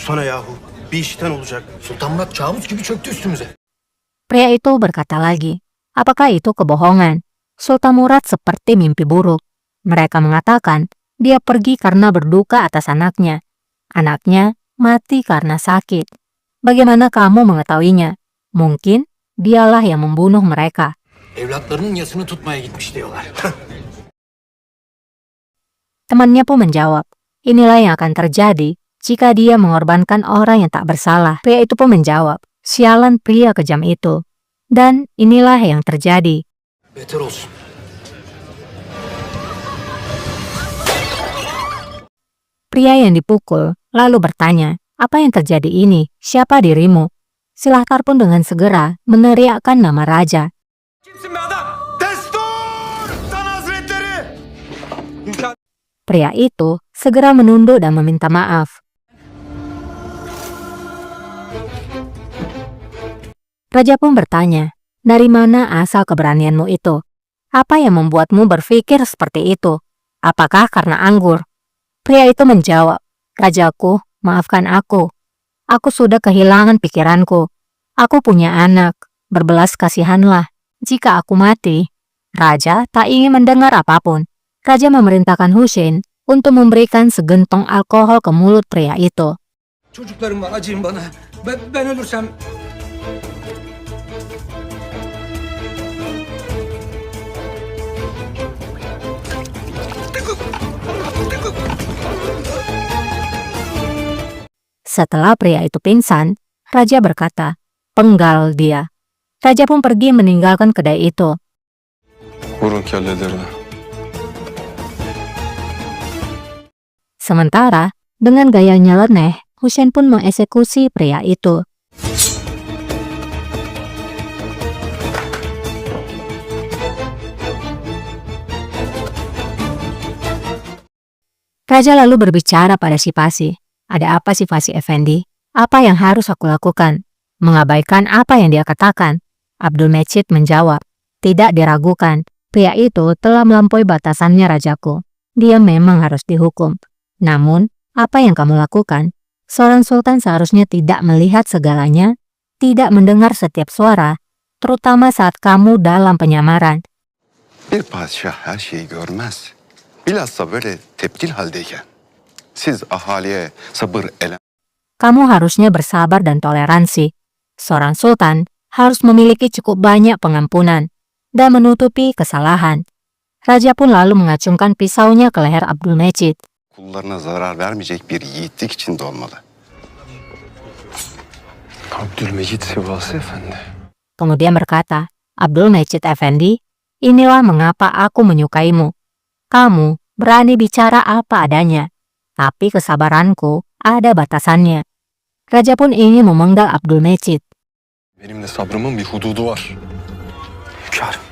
Sussana yahu. Bir işten olacak. Sultan Murat kabus gibi çöktü üstümüze. Pria itu berkata lagi, apakah itu kebohongan? Sultan Murad seperti mimpi buruk. Mereka mengatakan dia pergi karena berduka atas anaknya. Anaknya mati karena sakit. Bagaimana kamu mengetahuinya? Mungkin dialah yang membunuh mereka. Evlatlarının yasını tutmaya gitmiş diyorlar. Temannya pun menjawab, inilah yang akan terjadi jika dia mengorbankan orang yang tak bersalah. Pria itu pun menjawab, sialan pria kejam itu. Dan inilah yang terjadi. Beter olsun. Pria yang dipukul lalu bertanya, apa yang terjadi ini? Siapa dirimu? Silahtar pun dengan segera meneriakkan nama raja. Kimsin be adam? Destur! Sultan Hazretleri! Pria itu segera menunduk dan meminta maaf. Raja pun bertanya, dari mana asal keberanianmu itu? Apa yang membuatmu berpikir seperti itu? Apakah karena anggur? Pria itu menjawab, Rajaku, maafkan aku. Aku sudah kehilangan pikiranku. Aku punya anak, berbelas kasihanlah. Jika aku mati, Raja tak ingin mendengar apapun. Raja memerintahkan Hussein untuk memberikan segentong alkohol ke mulut pria itu. Çocuklarım var, acıyın bana. Ben ölürsem... Setelah pria itu pingsan, Raja berkata, penggal dia. Raja pun pergi meninggalkan kedai itu. Vurun kellelerine. Sementara, dengan gaya nyeleneh, Hussein pun mengeksekusi pria itu. Raja lalu berbicara pada si Fasi. Ada apa si Fasi Effendi? Apa yang harus aku lakukan? Mengabaikan apa yang dia katakan? Abdul Mejid menjawab, tidak diragukan. Pria itu telah melampaui batasannya rajaku. Dia memang harus dihukum. Namun, apa yang kamu lakukan? Seorang sultan seharusnya tidak melihat segalanya, tidak mendengar setiap suara, terutama saat kamu dalam penyamaran. Bir padişah her şeyi görmez. Bilhassa böyle tepkil haldeyken. Siz ahaliye sabır ele... Kamu harusnya bersabar dan toleransi. Seorang sultan harus memiliki cukup banyak pengampunan dan menutupi kesalahan. Raja pun lalu mengacungkan pisaunya ke leher Abdul Mejid. Kullarına zarar vermeyecek bir yiğitlik içinde olmalı. Abdülmecid Sivasi Efendi. Kemudian berkata, Abdul Mejid Effendi, inilah mengapa aku menyukaimu. Kamu berani bicara apa adanya. Tapi kesabaranku ada batasannya. Raja pun ingin memenggal Abdul Mejid. Benim de sabrımın bir hududu var. Hünkârım.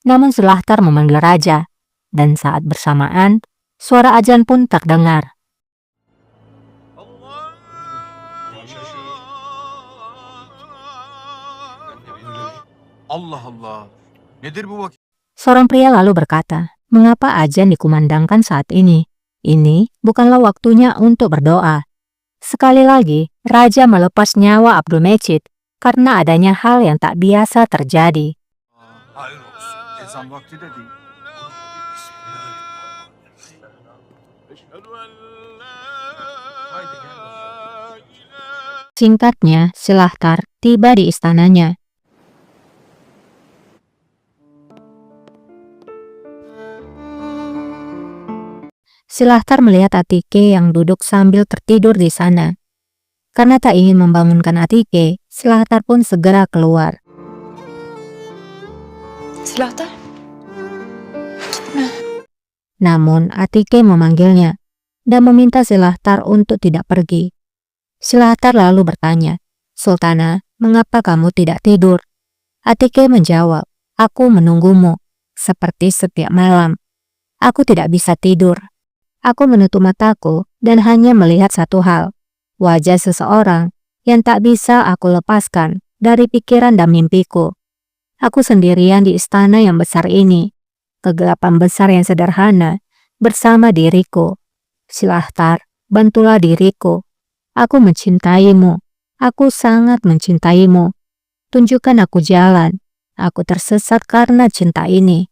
Namun Sulahtar memanggil Raja. Dan saat bersamaan, suara azan pun terdengar. Allah Allah. Nedir bu vakit? Seorang pria lalu berkata, mengapa azan dikumandangkan saat ini? Ini bukanlah waktunya untuk berdoa. Sekali lagi, Raja melepas nyawa Abdul Mejid karena adanya hal yang tak biasa terjadi. Hayır olsun. Ezan vakti de değil. Singkatnya, Silahtar tiba di istananya. Silahtar melihat Atike yang duduk sambil tertidur di sana. Karena tak ingin membangunkan Atike, Silahtar pun segera keluar. Silahtar. Namun Atike memanggilnya dan meminta Silahtar untuk tidak pergi. Silahtar lalu bertanya, Sultana, mengapa kamu tidak tidur? Atike menjawab, aku menunggumu, seperti setiap malam. Aku tidak bisa tidur. Aku menutup mataku dan hanya melihat satu hal, wajah seseorang yang tak bisa aku lepaskan dari pikiran dan mimpiku. Aku sendirian di istana yang besar ini, kegelapan besar yang sederhana bersama diriku. Silahtar, bantulah diriku. Aku mencintaimu. Aku sangat mencintaimu. Tunjukkan aku jalan. Aku tersesat karena cinta ini.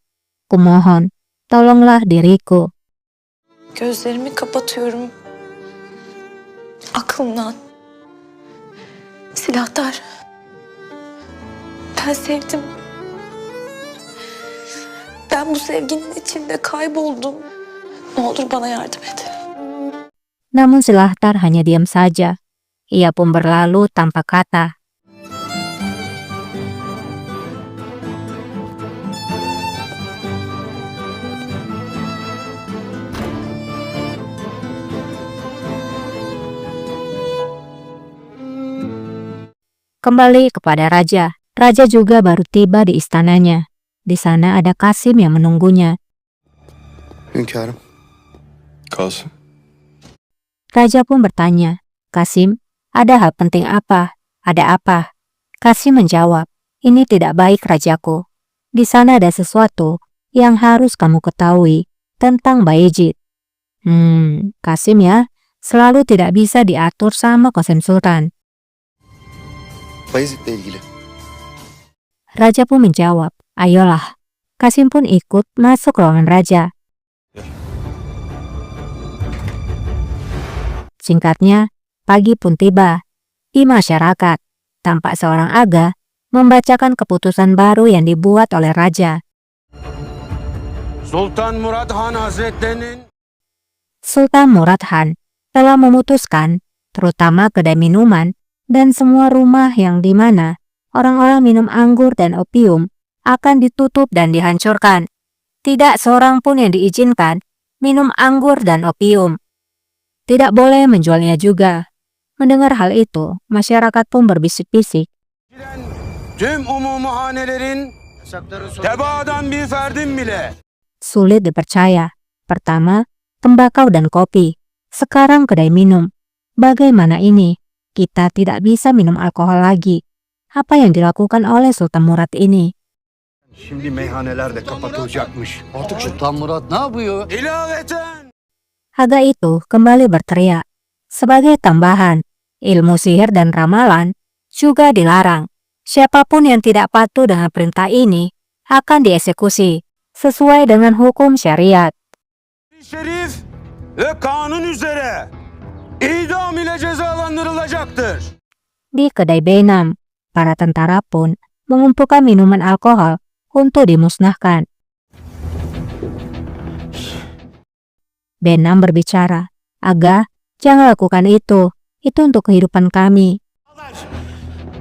Kumohon, tolonglah diriku. Gözlerimi kapatıyorum. Aklımdan. Silahtar. Ben sevdim. Ben bu sevginin içinde kayboldum. Ne olur bana yardım et. Namun Silahtar hanya diam saja. Ia pun berlalu tanpa kata. Kembali kepada Raja. Raja juga baru tiba di istananya. Di sana ada Kasim yang menunggunya. Hünkârım. Kasım. Raja pun bertanya, Kasim, ada hal penting apa? Ada apa? Kasim menjawab, ini tidak baik rajaku. Di sana ada sesuatu yang harus kamu ketahui tentang Bayezid. Kasim ya, selalu tidak bisa diatur sama Qasim Sultan. Bayezid'le ilgili. Raja pun menjawab, ayolah. Kasim pun ikut masuk ruangan raja. Singkatnya, pagi pun tiba. Di masyarakat, tampak seorang aga membacakan keputusan baru yang dibuat oleh raja. Sultan Murad Han Hazretlerinin Sultan Murad Han telah memutuskan, terutama kedai minuman dan semua rumah yang di mana orang-orang minum anggur dan opium akan ditutup dan dihancurkan. Tidak seorang pun yang diizinkan minum anggur dan opium. Tidak boleh menjualnya juga. Mendengar hal itu, masyarakat pun berbisik-bisik. tüm umumuhanelerin tebaadan bir ferdin bile Sulit dipercaya. Pertama, tembakau dan kopi. Sekarang kedai minum. Bagaimana ini? Kita tidak bisa minum alkohol lagi. Apa yang dilakukan oleh Sultan Murad ini? Şimdi meyhaneler de kapatılacakmış. Artık Sultan Murat ne yapıyor? İlaveten Aga itu kembali berteriak. Sebagai tambahan, ilmu sihir dan ramalan juga dilarang. Siapapun yang tidak patuh dengan perintah ini akan dieksekusi sesuai dengan hukum syariat. şerif ve kanun üzere idam ile cezalandırılacaktır. Di kedai Benam, para tentara pun mengumpulkan minuman alkohol untuk dimusnahkan. Benam berbicara, Aga, jangan lakukan itu. Itu untuk kehidupan kami.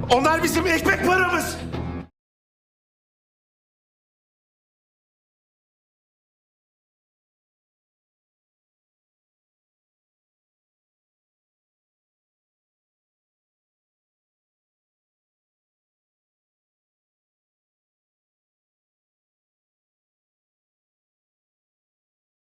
Onlar bizim ekmek